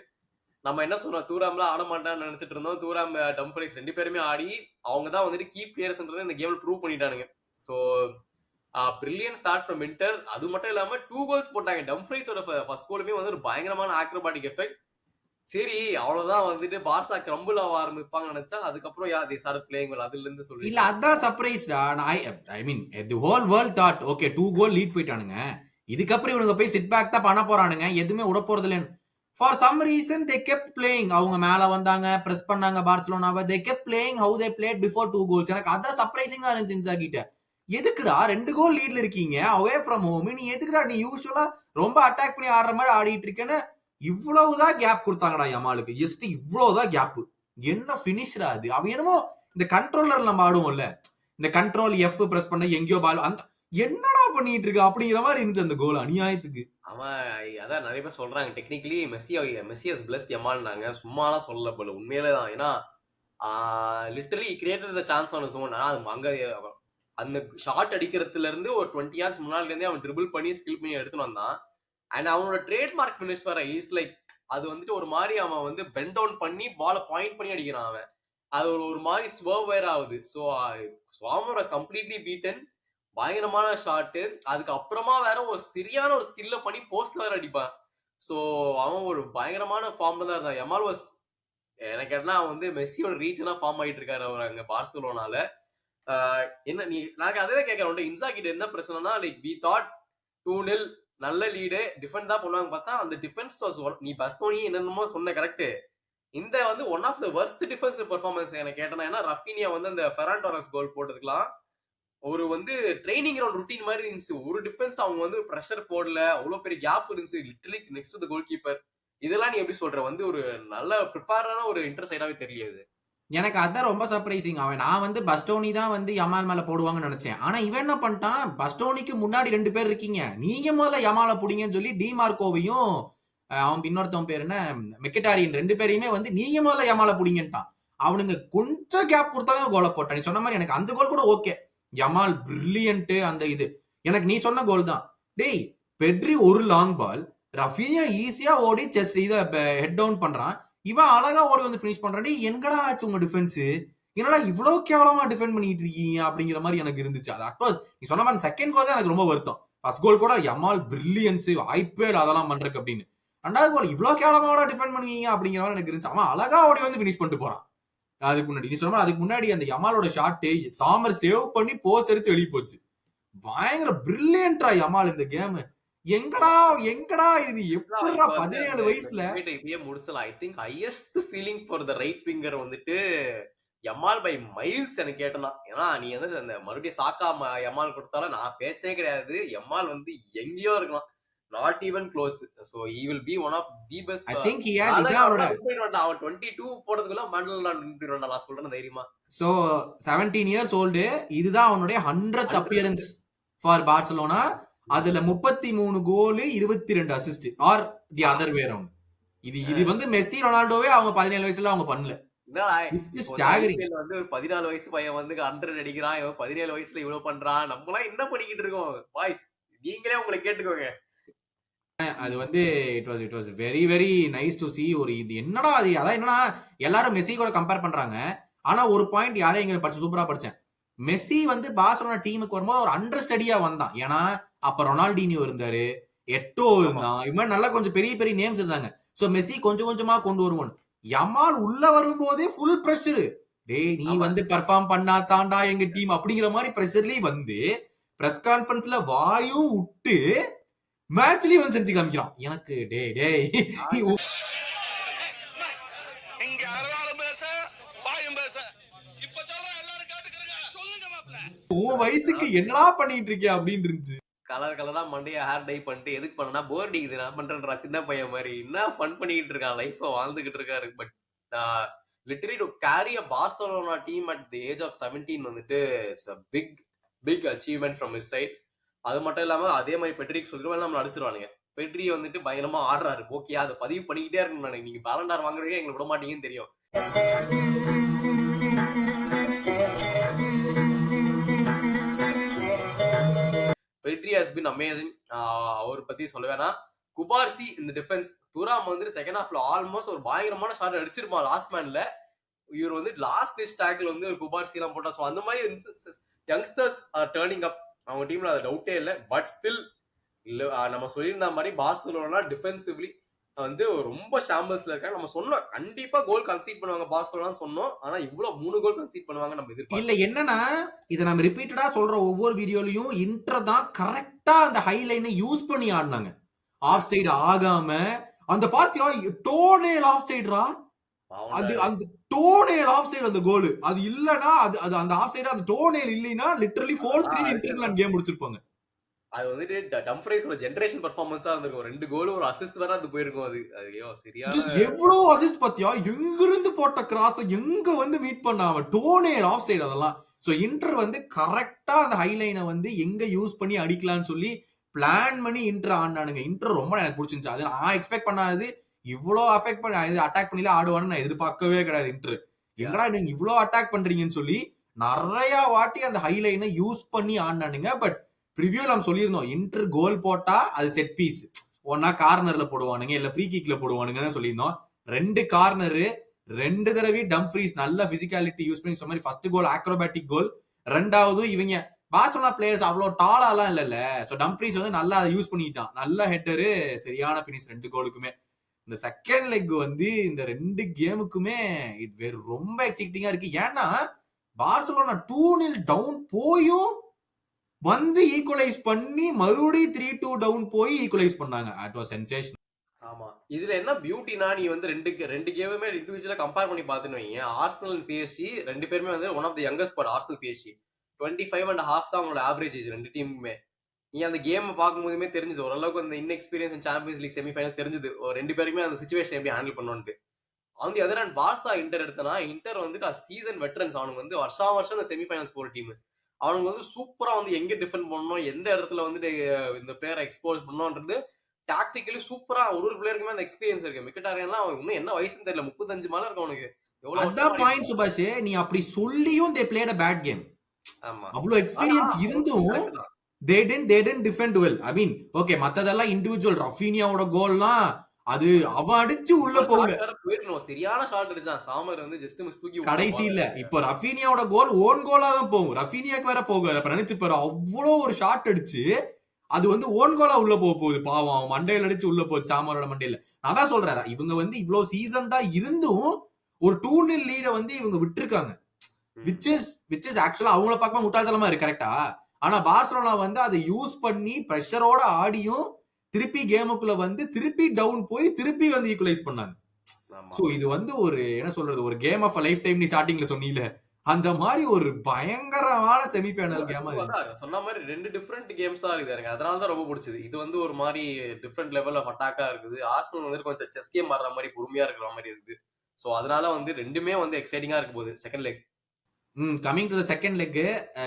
நம்ம என்ன சொன்னோம், தூராம்லாம் ஆட மாட்டான்னு நினைச்சிட்டு இருந்தோம். தூராம் டம்ஃப்ரைஸ் 2 பேருமே ஆடி அவங்க தான் வந்துட்டு கீ பிளேயர்ஸ்ன்றதை இந்த கேம்ல ப்ரூவ் பண்ணிட்டானுங்க. So brilliant start from Inter. அது மட்டும் இல்லாம 2 கோல்ஸ் போட்டாங்க. டம்ஃப்ரைஸோட ஃபர்ஸ்ட் கோலுமே வந்து ஒரு பயங்கரமான ஆக்ரோபாட்டிக் எஃபெக்ட். சரி அவ்வளவுதான் வந்துட்டு பார்சா கிரம்பிள் ஆக ஆரம்பிப்பாங்க நினைச்சா அதுக்கப்புறம் தே ஸ்டார்ட் பிளேயிங் வெல். அதுல இருந்து சொல்லி இல்ல அதான் சர்ப்ரைஸ்டா. I mean the whole world thought okay 2 goal lead போயிட்டானுங்க, இதுக்கப்புறம் இவனுங்க போய் சிட் பேக் தான் பண்ண போறானுங்க, எதுவுமே விட போறது இல்லைன்னு. For some reason they kept playing. அவங்க மேல வந்தாங்க, பிரஸ் பண்ணாங்க பார்சலோனாவை. They kept playing how they played before 2 goals. எனக்கு அதான் சர்ப்ரைசிங்கா இருந்துச்சு இன்சாகி கிட்ட. எதுக்குடா 2 கோல் லீட்ல இருக்கீங்க அவே ஃப்ரம் ஹோம், நீ எதுக்குடா நீ யூசுவலா ரொம்ப அட்டாக் பண்ணி ஆடுற மாதிரி ஆடிட்டு இருக்கேன்னு இவ்வளவுதான் கேப் கொடுத்தாங்கடா யமாலுக்கு. ஜஸ்ட் இவ்வளவுதான் கேப். என்ன பினிஷ்ரா அது. அவன் என்னமோ இந்த கண்ட்ரோலர் நம்ம ஆடுவோம்ல, இந்த கண்ட்ரோல் எஃப் பிரஸ் பண்ண எங்கேயோ பால் அந்த என்னடா பண்ணிட்டு இருக்க அப்படிங்கிற மாதிரி இருந்துச்சு அந்த கோல் அநியாயத்துக்கு. அவன் அதான் நிறைய பேர் சொல்றாங்க டெக்னிக்கலி மெஸ்ஸியஸ் பிளஸ் யமால்னாங்க. சும்மாலாம் சொல்லல போல, உண்மையிலே தான். ஏன்னா literally created the chance on his own. ஆனா அங்க அந்த ஷாட் அடிக்கிறதுல இருந்து ஒரு 20 yards முன்னாடி இருந்தே அவன் ட்ரிபிள் பண்ணி ஸ்கில் பண்ணி எடுத்துட்டு வந்தான். அண்ட் அவனோட ட்ரேட்மார்க் ஃபினிஷ் வர இஸ் லைக் அது வந்துட்டு ஒரு மாதிரி அவன் வந்து பெண்ட் டவுன் பண்ணி பாலை பாயிண்ட் பண்ணி அடிக்கிறான். அவன் அது ஒரு மாதிரி ஸ்வர்வ் வேர் ஆகுது. So Sommer was completely beaten. பயங்கரமான ஷாட்டு. அதுக்கு அப்புறமா வேற ஒரு சரியான ஒரு ஸ்கில்ல பண்ணி போஸ்ட்ல வேற அடிப்பான். ஸோ அவன் ஒரு பயங்கரமான ஃபார்ம்ல தான் இருந்தான். யமால் வாஸ் எனக்கு என்ன அவன் வந்து மெஸ்ஸியோட ரீச்சனா ஃபார்ம் ஆயிட்டு இருக்காரு அவர் அங்க பார்சலோனால. என்ன நீ நாங்க அதே கேட்கறோம், இன்சா கிட்ட என்ன பிரச்சனைனா லைக் வி தாட் 2-0 நல்ல லீடு டிஃபெண்ட் தான் பண்ணுவாங்க பார்த்தா அந்த டிஃபென்ஸ் நீ பஸ்டோனி என்னென்னமோ சொன்ன கரெக்ட். இந்த வந்து one of the worst defensive performance எனக்கு கேட்டேன்னா. ஏன்னா ரஃபினியா வந்து அந்த ஃபெரான் டாரஸ் கோல் போட்டதுக்கலாம் ஒரு வந்து ட்ரைனிங் கிரவுண்ட் ருட்டீன் மாதிரி இருந்துச்சு. ஒரு டிஃபென்ஸ் அவங்க வந்து ப்ரெஷர் போடல, அவ்வளவு பெரிய கேப் இருந்துச்சு literally next to the goal keeper. இதெல்லாம் நீ எப்படி சொல்ற, வந்து ஒரு நல்ல ப்ரிப்பேரான ஒரு இன்டர்சைடாவே தெரியல. எனக்கு அதான் ரொம்ப சர்ப்ரைசிங். நான் வந்து பஸ்டோனி தான் வந்து யமால் மேல போடுவாங்கன்னு நினைச்சேன். ஆனா இவன் என்ன பண்ணிட்டான், பஸ்டோனிக்கு முன்னாடி 2 பேர் இருக்கீங்க, நீங்க முதல்ல யமால புடிங்கன்னு சொல்லி டிமார்கோவையும் அவன் இன்னொருத்தவன் பேர் என்ன மெக்கட்டாரியன் 2 பேரையுமே வந்து நீங்க முதல்ல யமால புடிங்கன்ட்டான். அவனுங்க கொஞ்சம் கேப் கொடுத்தாலும் கோலை போட்டான். நீ சொன்ன மாதிரி எனக்கு அந்த கோல் கூட ஓகே, யமால் பிரில்லியன்ட். அந்த இது எனக்கு நீ சொன்ன கோல் தான். டேய் பெட்ரி ஒரு லாங் பால், ரஃபினியா ஈஸியா ஓடி செஸ் இதை ஹெட் டவுன் பண்றான், இவன் அழகா ஓடி வந்து பினிஷ் பண்றான். எங்கடா ஆச்சு உங்க டிஃபென்ஸ், என்னடா இவ்வளவு கேவலமா டிஃபெண்ட் பண்ணிட்டு இருக்கீங்க அப்படிங்கிற மாதிரி எனக்கு இருந்துச்சு. அது அட்வாஸ் நீ சொன்ன மாதிரி செகண்ட் கோல் தான் எனக்கு ரொம்ப வருத்தம். ஃபர்ஸ்ட் கோல் கூட யமால் பிரில்லியன்ஸ், வாய்ப்பே அதெல்லாம் பண்றதுக்கு அப்படின்னு. 2வது கோல் இவ்வளவு கேவலமா டிஃபெண்ட் பண்ணுவீங்க அப்படிங்கிற மாதிரி எனக்கு இருந்துச்சு. அவன் அழகா ஓடி வந்து பினிஷ் பண்ணிட்டு போறான். அதுக்கு முன்னாடி நீ சொன்ன மாதிரி அதுக்கு முன்னாடி அந்த யமாலோட ஷாட் சாமர் சேவ் பண்ணி போஸ்ட் அடிச்சு வெளியே போச்சு. பயங்கர பிரில்லியன்ட்ரா யமால் இந்த கேம். எங்கடா இது எப்படிடா 17 வயசுல இப்பயே முடிச்சலாம். I think highest ceiling for the right winger வந்துட்டு யமால் பை மைல்ஸ் எனக்கு கேட்டனா. ஏன்னா நீ வந்து அந்த மறுபடியும் சாக்கா யமால் கொடுத்தாலும் நான் பேச்சே கிடையாது. யமால் வந்து எங்கேயோ இருக்கலாம், not even close. So he will be one of the best. I think he has அவன் 22 போறதுக்குள்ள மண்டல நான் சொல்றேன் தைரியமா. So 17 years old. இதுதான் அவனுடைய 100th appearance ஃபார் பார்சலோனா. அதுல 33 goal 22 assist or the other way round. இது வந்து மெஸ்ஸி ரொனால்டோவே அவங்க 17 வயசுல அவங்க பண்ணல. வந்து ஒரு 14 வயசு பையன் வந்து 100 அடிக்கிறான், 17 வயசுல இவ்வளவு பண்றான். நம்மளாம் என்ன பண்ணிக்கிட்டு இருக்கோம் பாய்ஸ், நீங்களே உங்களை கேட்டுக்கோங்க. அது வந்து it was very very nice to see. ஒரு இது என்னடா அது, அதான் என்னன்னா எல்லாரும் மெஸ்ஸி கூட கம்பேர் பண்றாங்க. ஆனா ஒரு பாயிண்ட் யாரையும் இங்க படிச்சு சூப்பரா படிச்சேன். மெஸ்ஸி வந்து பார்சலோனா டீமுக்கு வரும்போது ஒரு அண்டர் ஸ்டடியா வந்தான். ஏன்னா அப்ப ரொனால்டினியோ இருந்தாரு, எட்டோ இருந்தான், இது மாதிரி நல்லா கொஞ்சம் பெரிய பெரிய நேம்ஸ் இருந்தாங்க. சோ மெஸ்ஸி கொஞ்சம் கொஞ்சமா கொண்டு வருவோம். யமால் உள்ள வரும்போதே ஃபுல் பிரஷர். டேய் நீ வந்து பெர்ஃபார்ம் பண்ணா தாண்டா எங்க டீம் அப்படிங்கிற மாதிரி பிரஷர்லயே வந்து பிரஸ் கான்ஃபரன்ஸ்ல வாயும் விட்டு மேட்ச்லயே வந்து செஞ்சு காமிக்கிறான். எனக்கு டேய் இங்க அரவாளம் பேச வாயும் பேச இப்ப சொல்ற எல்லாரும் கேட்டுக்கறங்க, சொல்லுங்க மாப்ள உன் வயசுக்கு என்னடா பண்ணிட்டு இருக்கியா அப்படின்னு இருந்துச்சு. கலரா மண்டைய ஹேர் டை பண்ணிட்டு எதுக்கு பண்ணா போர் அடிக்குது நான் பண்றேன்டா சின்ன பையன் மாதிரி. என்ன ஃபன் பண்ணிக்கிட்டு இருக்கான், லைஃப வாழ்ந்துகிட்டு இருக்காரு. But literally to carry a Barcelona team at the age of 17 வந்துட்டு it's a big achievement from his side. அது மட்டும் இல்லாம அதே மாதிரி பெட்ரிக் சொல்லிடுவாங்க, நம்ம அடிச்சிருவானுங்க. பெட்ரி வந்துட்டு பயங்கரமா ஆடுறாரு. ஓகே, அதை பதிவு பண்ணிக்கிட்டே இருக்கணும். நீங்க பேலண்டார் வாங்குறீங்க, எங்களை விட மாட்டீங்கன்னு தெரியும். Pedri has been amazing. அவர் பத்தி சொல்ல வேணாம். குபார்சி இந்த டிஃபென்ஸ், துராம் வந்து செகண்ட் ஹாஃப்ல ஆல்மோஸ்ட் ஒரு பயங்கரமான ஷாட் அடிச்சிருப்பான் லாஸ்ட் மேன்ல. இவர் வந்து லாஸ்ட் டிஷ் டேக்கிள் வந்து ஒரு குபார்சி எல்லாம் போட்டா. ஸோ அந்த மாதிரி யங்ஸ்டர்ஸ் ஆர் டேர்னிங் அப் அவங்க டீம்ல, அது டவுட்டே இல்லை. பட் ஸ்டில் நம்ம சொல்லியிருந்த மாதிரி பார்சலோனா டிஃபென்சிவ்லி வந்து ரொம்ப ஷாம்பிள்ஸ்ல இருக்காங்க. நம்ம சொன்னோம் கண்டிப்பா கோல் கன்சீட் பண்ணுவாங்க பார்சலோனா சொன்னோம். ஆனா இவ்வளவு 3 கோல் கன்சீட் பண்ணுவாங்க நம்ம எதிர்பார்க்கல. இல்ல என்னன்னா, இத நம்ம ரிப்பீட்டடா சொல்ற ஒவ்வொரு வீடியோலயும் இன்டர் தான் கரெக்டா அந்த ஹைலைனை யூஸ் பண்ணி ஆடினாங்க. ஆஃப் சைடு ஆகாம அந்த பாத்தியா டோனேல் ஆஃப் சைடுரா, அது அந்த டோனேல் ஆஃப் சைடு அந்த கோல். அது இல்லனா அது அந்த ஆஃப் சைடு அந்த டோனேல் இல்லைனா லிட்டரலி 4-3 இன்டர்ல கேம் முடிச்சிருப்பாங்க. அது வந்துட்டு டம்ஃப்ரைஸோட ஜெனரேஷன் பெர்ஃபார்மன்ஸா இருந்திருக்கும். 2 கோல் ஒரு அசிஸ்ட் வேற அது போயிருக்கும். அது ஐயோ சரியான எவ்வளவு அசிஸ்ட் பாத்தியா, எங்க இருந்து போட்ட கிராஸ் எங்க வந்து மீட் பண்ணாம டோனேல் ஆஃப் சைடு அதெல்லாம். சோ இன்டர் வந்து கரெக்டா அந்த ஹைலைனை வந்து எங்க யூஸ் பண்ணி அடிக்கலாம்னு சொல்லி பிளான் பண்ணி இன்டர் ஆடினானுங்க. இன்டர் ரொம்ப எனக்கு பிடிச்சிருந்துச்சு. அது நான் எக்ஸ்பெக்ட் பண்ணாது. இவ்வளோ அஃபெக்ட் பண்ணி அட்டாக் பண்ணில ஆடுவான்னு நான் எதிர்பார்க்கவே கிடையாது. இன்டர் எங்கடா நீங்க இவ்வளோ அட்டாக் பண்றீங்கன்னு சொல்லி நிறைய வாட்டி அந்த ஹைலைனை யூஸ் பண்ணி ஆடினானுங்க. பட் ப்ரிவியூல நம்ம சொல்லியிருந்தோம், இன்டர் கோல் போட்டா அது செட் பீஸ், ஒன்னா கார்னர்ல போடுவானுங்க இல்ல ஃப்ரீ கிக்ல போடுவானுங்கன்னு சொல்லியிருந்தோம். 2 கார்னரு 2 தடவை டம்ஃப்ரீஸ் நல்ல பிசிக்காலிட்டி யூஸ் பண்ணி சொன்ன மாதிரி ஃபர்ஸ்ட் கோல் ஆக்ரோபாட்டிக் கோல், ரெண்டாவது இவங்க பார்சலோனா பிளேயர்ஸ் அவ்வளவு டாலாலாம் இல்லல்ல. சோ டம்ஃப்ரீஸ் வந்து நல்லா அதை யூஸ் பண்ணிட்டான். நல்ல ஹெட்டரு, சரியான பினிஷ் 2 கோலுக்குமே. இந்த செகண்ட் லெக் வந்து இந்த 2 கேமுக்குமே இது ரொம்ப எக்ஸைட்டிங்கா இருக்கு. ஏன்னா பார்சலோனா 2-0 டவுன் போயும் வந்து ஈக்குவலைஸ் பண்ணி மறுபடியும் 3-2 டவுன் போய் ஈக்குவலைஸ் பண்ணாங்க. It was sensational. ஆமா, இதுல என்ன பியூட்டினா, நீ வந்து ரெண்டு கேமுமே இண்டிவிஜுவலா கம்பேர் பண்ணி பாத்துன்னு வைங்க. ஆர்சனல் அண்ட் பிஎஸ்ஜி 2 பேருமே வந்து one of the youngest squad. Arsenal PSG 25.5 தான் அவங்களோட ஆவரேஜ் ஏஜ் 2 டீமுமே. நீ அந்த கேம் பார்க்கும்போதுமே தெரிஞ்சது ஓரளவுக்கு அந்த இன்எக்ஸ்பீரியன்ஸ் சாம்பியன்ஸ் லீக் செமிஃபைனல்ஸ் தெரிஞ்சது 2 பேருமே அந்த சிச்சுவேஷன் எப்படி ஹேண்டில் பண்ணணும்னு. On the other hand Barca Inter எடுத்தனா, இன்டர் வந்துட்டு சீசன் வெட்டரன்ஸ். அவனுக்கு வந்து வருஷம் அந்த செமிஃபைனல்ஸ் போற டீம். அவனுக்கு வந்து சூப்பரா வந்து எங்க டிஃபெண்ட் பண்ணணும், எந்த இடத்துல வந்து இந்த பிளேயரை எக்ஸ்போஸ் பண்ணணும்ன்றது டாக்டிக்கலி சூப்பரா ஒரு பிளேயருக்குமே அந்த எக்ஸ்பீரியன்ஸ் இருக்கு. மிக்கட்டாரியன்லாம் அவன் இன்னும் என்ன வயசுன்னு தெரியல, 35 மேல இருக்கு அவனுக்கு. அதான் பாயிண்ட் சுபாஷ். நீ அப்படி சொல்லியும் they played a bad game. ஆமா, அவ்வளவு எக்ஸ்பீரியன்ஸ் இருந்தும் they didn't defend well. I mean, okay, மத்ததெல்லாம் இண்டிவிஜுவல். ரஃபீனியாவோட கோல்லாம் அது அவன் அடிச்சு உள்ள போகுது, போயிருக்கணும். சரியான ஷாட் அடிச்சான் சாமர் வந்து ஜஸ்ட் மிஸ் தூக்கி கடைசியில. இப்ப ரஃபீனியாவோட கோல் ஓன் கோலா தான் போகும், ரஃபீனியாக்கு வேற போகுது. அப்ப நினைச்சு பாரு, அவ்வளவு ஒரு ஷாட் அடிச்சு அது வந்து ஓன் கோலா உள்ள போகுது. பாவம், அவன் மண்டையில அடிச்சு உள்ள போகுது சாமரோட மண்டையில. நான் தான் சொல்றேன், இவங்க வந்து இவ்வளவு சீசன்டா இருந்தும் ஒரு 2-0 லீட வந்து இவங்க விட்டுருக்காங்க. which is ஆக்சுவலா அவங்கள பார்க்க முட்டாள்தனமா இருக்கு, கரெக்டா? ஆனா பார்சலோனா வந்து அதை யூஸ் பண்ணி பிரஷரோட ஆடியும் திருப்பி கேமுக்குள்ள வந்து திருப்பி டவுன் போய் திருப்பி வந்து ஈக்குவலைஸ் பண்ணாங்க. சோ இது வந்து ஒரு என்ன சொல்றது, ஒரு கேம் ஆஃப் லைஃப் டைம். நீ ஸ்டார்டிங்ல சொன்னீல அந்த மாதிரி ஒரு பயங்கரமான செமிஃபைனல் கேம். சொன்ன மாதிரி 2 டிஃபரெண்ட் கேம்ஸா இருக்குது எனக்கு. அதனாலதான் ரொம்ப பிடிச்சது. இது வந்து ஒரு மாதிரி டிஃபரெண்ட் லெவல் ஆஃப் அட்டாக்கா இருக்குது. ஆர்சனல் வந்து கொஞ்சம் செஸ் கேம் ஆடுற மாதிரி பொறுமையா இருக்கிற மாதிரி இருக்குது. சோ அதனால வந்து 2மே வந்து எக்ஸைட்டிங்கா இருக்க போகுது second leg. Coming to the second leg,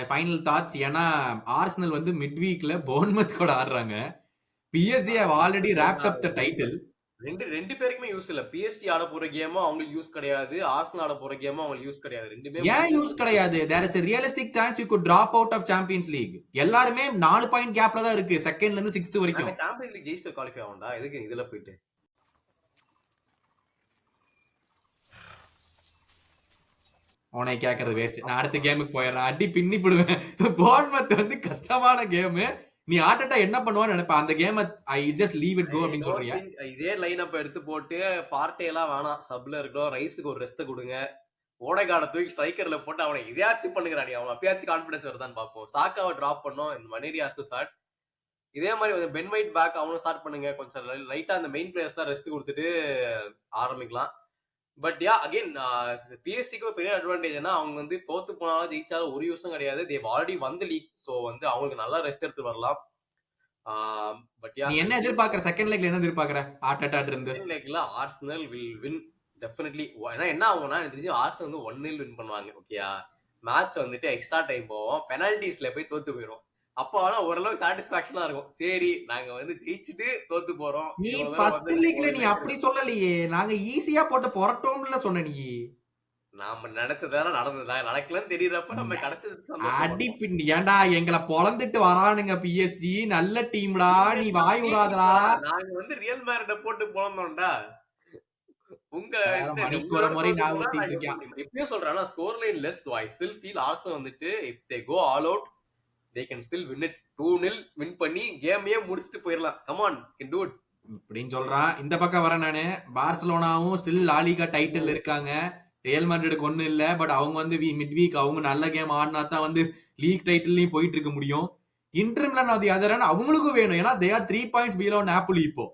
final thoughts. ஏன்னா ஆர்சனல் வந்து மிட் வீக்ல போர்ன்மத் கூட ஆடுறாங்க. PSG have already wrapped up the title. ரெண்டு பேருக்குமே யூஸ் இல்ல. PSG ஆட போற கேமும் அவங்களுக்கு யூஸ் கிடையாது, ஆர்சனல் ஆட போற கேமும் அவங்களுக்கு யூஸ் கிடையாது. ரெண்டுமே ஏன் யூஸ் கிடையாது? there is a realistic chance you could drop out of Champions League. எல்லாருமே 4 பாயிண்ட் கேப்ல தான் இருக்கு செகண்ட்ல இருந்து 6th வரைக்கும். சாம்பியன்ஸ் லீக் ஜெயிச்சு குவாலிஃபை ஆகும்டா. எதுக்கு இதுல போயிட்டு உன்னை கேக்குறது வேஸ்ட். நான் அடுத்த கேமுக்கு போயிடுறேன், அடி பின்னி போடுவேன். போர்ன்மத் வந்து கஷ்டமான கேம். நீ ஆட்டட்டா என்ன பண்ணுவான்னு நினைப்ப. அந்த game I just leave it go அப்படின்னு சொல்றியா? இதே லைன் அப் எடுத்து போட்டு பார்ட்டே எல்லாம் வேணாம், சப்ல இருக்கோம், ரைஸுக்கு ஒரு ரெஸ்ட் கொடுங்க, ஓடைகாட தூக்கி ஸ்ட்ரைக்கர்ல போட்டு அவனை இதையாச்சும் பண்ணுகிறாடி, அவன் அப்பயாச்சும் கான்பிடன்ஸ் வருதான்னு பார்ப்போம். சாக்காவை டிராப் பண்ணோம், இந்த மனேரியாஸ் ஸ்டார்ட். இதே மாதிரி கொஞ்சம் பென் வைட் பேக் அவனும் ஸ்டார்ட் பண்ணுங்க. கொஞ்சம் லைட்டா அந்த மெயின் பிளேயர்ஸ் தான் ரெஸ்ட் கொடுத்துட்டு ஆரம்பிக்கலாம். பட் யா அகைன் பிஎஸ்சிக்கு பெரிய அட்வான்டேஜ் என்ன, அவங்க வந்து தோத்து போனாலும் ஜெயிச்சாலும் ஒரு யூஸும் கிடையாது. தேவ் ஆல்ரெடி வந்து லீக். சோ வந்து அவங்களுக்கு நல்லா ரெஸ்ட் எடுத்து வரலாம். பட் யா, நீ என்ன எதிர்பார்க்கற? செகண்ட் லெக்ல என்ன எதிர்பார்க்கற? ஆட்டட்டா இருந்து செகண்ட் லெக்ல ஆர்சனல் வில் வின். டெஃபினெட்லி. ஏன்னா என்ன ஆகும்னா எனக்கு தெரிஞ்சு ஆர்சனல் வந்து 1-0 வின் பண்ணுவாங்க. ஓகேயா? மேட்ச் வந்துட்டு எக்ஸ்ட்ரா டைம் போவோம். பெனல்டிஸ்ல போய் தோத்து போயிரும். அப்போ ஆனா ஓரளவு சாட்டிஸ்பாக்சனா இருக்கும். சரி நாங்க வந்து ஜெயிச்சுட்டு தோத்து போறோம். நீ இவ்வளவு தூரம் ஃபர்ஸ்ட் வந்து லீக்ல நீ அப்படி சொல்லலையே, நாங்க ஈஸியா போட்டு புரட்டோம்ல சொன்ன நீ. நாம நினைச்சதெல்லாம் நடந்ததா? நடக்கலன்னு தெரியறப்ப நம்ம கிடைச்சது சந்தோஷம். அடி பிண்டி ஏன்டா எங்களை பொழந்துட்டு வரானுங்க பிஎஸ்ஜி, நல்ல டீம்டா, நீ வாய் விடாதடா. நாங்க வந்து ரியல் மேரிட போட்டு போனோம்டா. உங்க வேற மணிக்கு ஒரு முறை நான் ஊத்திட்டு இருக்கேன். எப்பயும் சொல்றேன் score line less. I still feel Arsenal வந்துட்டு if they go all out they can still win it. 2-0 win பண்ணி கேமையே முடிச்சிட்டு போயிடலாம். Come on, can do it இப்படின்னு சொல்றான். இந்த பக்கம் வரேன் நானு. பார்சலோனாவும் ஸ்டில் லாலிகா டைட்டில் இருக்காங்க. ரியல் மேட்ரிடுக்கு ஒண்ணும் இல்ல. பட் அவங்க வந்து மிட் வீக் அவங்க நல்ல கேம் ஆடினா தான் வந்து லீக் டைட்டில்லையும் போயிட்டு இருக்க முடியும். இன்டர் மிலான் அது அதரான அவங்களுக்கும் வேணும். ஏன்னா they are 3 points below Napoli. இப்போ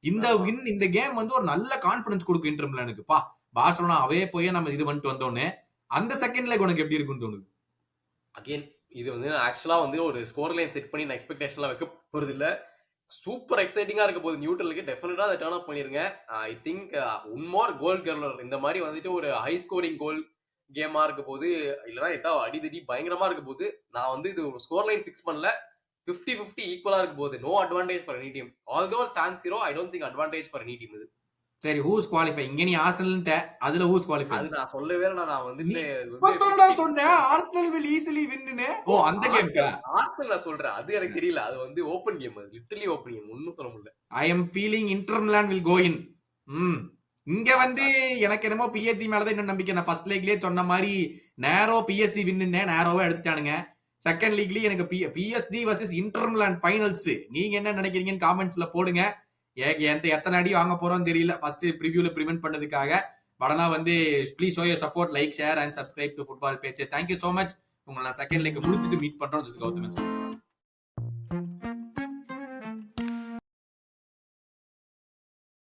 இந்த கேம் வந்து ஒரு நல்ல கான்ஃபிடன்ஸ் கொடுக்கும் இன்டர் மிலானுக்கு. பா பார்சலோனா அவே போய் நம்ம இது பண்ணிட்டு வந்தோடனே அந்த செகண்ட் லெக் உனக்கு எப்படி இருக்குன்னு தோணுது? அகைன் இது வந்து ஆக்சுவலா வந்து ஒரு ஸ்கோர் லைன் செட் பண்ணி நான் எக்ஸ்பெக்டேஷன்லாம் வைக்க போறது இல்ல. சூப்பர் எக்ஸைட்டிங்கா இருக்க போகுது. நியூட்ரலுக்கு டெஃபினட்டா அதை டர்ன் அப் பண்ணிருங்க. I think one more goal curler இந்த மாதிரி வந்துட்டு ஒரு ஹை ஸ்கோரிங் கோல் கேமா இருக்க போது, இல்லைன்னா ஏதாவது அடிதடி பயங்கரமா இருக்க போது. நான் வந்து இது ஸ்கோர் லைன் பிக்ஸ் பண்ணல. 50-50 ஈக்குவலா இருக்க போது. No advantage for any team. Although San Siro I don't think advantage for any team. இது சரி, ஹூஸ் குவாலிஃபை? இங்க நீ ஆர்சனல்ட்ட அதுல ஹூஸ் குவாலிஃபை? அது நான் சொல்லவே இல்லை. நான் வந்துட்டு சொன்னேன் ஆர்சனல் will easily win. ஓ அந்த கேம்க்கு ஆர்சனல் நான் சொல்றேன். அது எனக்கு தெரியல. அது வந்து ஓபன் கேம். அது லிட்டரலி ஓபன் கேம். ஒண்ணும் சொல்ல முடியல. I am feeling Inter Milan will go in. இங்க வந்து எனக்கு என்னமோ பிஎஸ்ஜி மேலதான் இன்னும் நம்பிக்கை. நான் ஃபர்ஸ்ட் லீக்லயே சொன்ன மாதிரி நேரோ பிஎஸ்ஜி வின்னு நேரோவா எடுத்துட்டானுங்க. செகண்ட் லீக்லயே எனக்கு PSG versus inter Milan finals. நீங்க என்ன நினைக்கிறீங்கன்னு காமெண்ட்ஸ்ல போடுங்க. எத்தனை அடி வாங்க போறோம்னு தெரியல ஃபர்ஸ்ட் ப்ரிவியூல ப்ரிவென்ட் பண்ணதுக்காக. படனா வந்து please show your support, like, share and subscribe to football page. Thank you so much. உங்களை நான் செகண்ட் லீக் முடிச்சுட்டு மீட் பண்றோம். கௌதமன்.